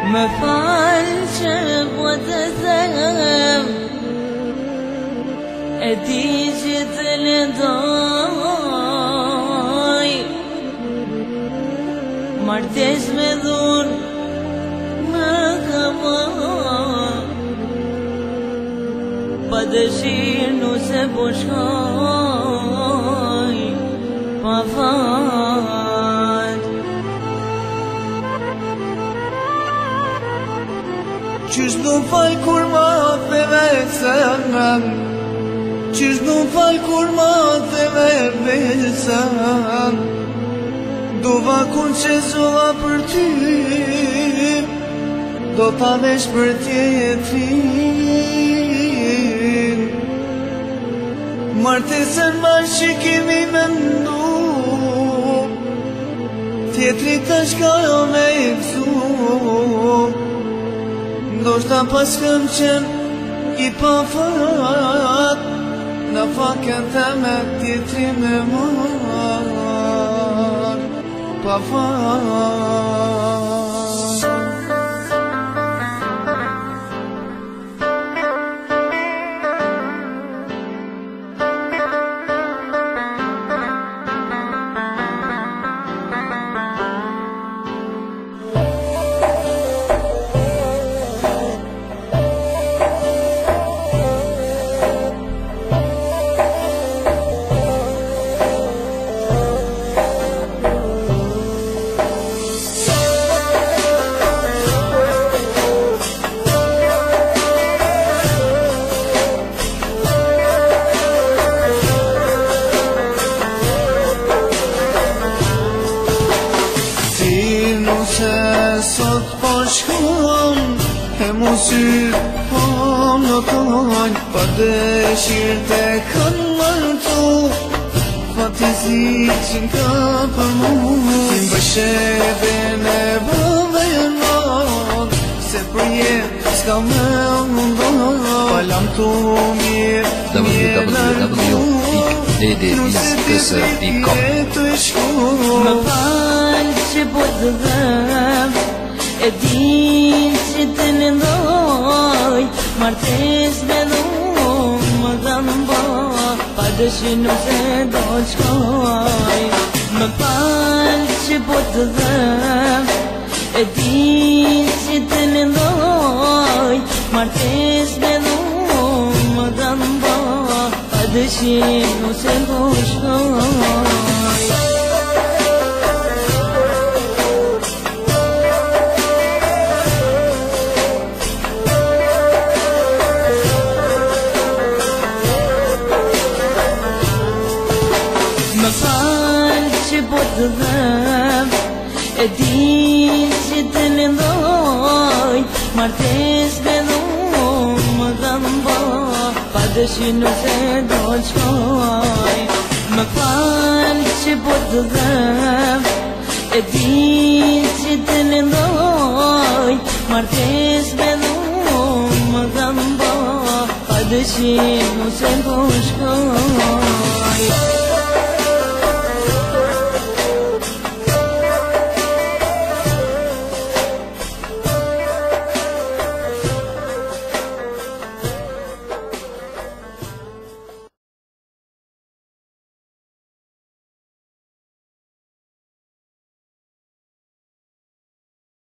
Më falë që po të them, e di që të lëndoj, martes me dhur më kama, pa dëshirë nuse po shkoj, pa fat. Qysh du fal kur ma the vesem, qysh du fal kur ma the vesem, dova kun që zova për ty, do ta vesh për tjetrin. Martesën ma shikimi me ndu, tjetri tash ka jo me i kësu, do shta pas këm qen i pa fat, në fakën të me tjetri me mar, pa fat. Se sot po shkon, e mu syt po më tonj, pa dëshirë të kanë mërtu, fatisi që n'ka për mu, si m'bësheve në bëve jënon, se për jetë s'ka me mundon, palam tu mirë, www.ddisks.com. Më falë që po të them, e din që të lëndoj, martes me dhum më kanë bo, pa dëshirë nuk se do shkoj. Më falë që po të them, e din që të lëndoj, martes me dhum më kanë bo, pa dëshirë nuk se do shkoj. Më falë që po të them, e din që të lëndoj, martes me dhum më kanë bo, pa dëshirë nuk se do shkoj. Më falë që po të them, e din që të lëndoj, martes me dhum më kanë bo, pa dëshirë nuk se do shkoj.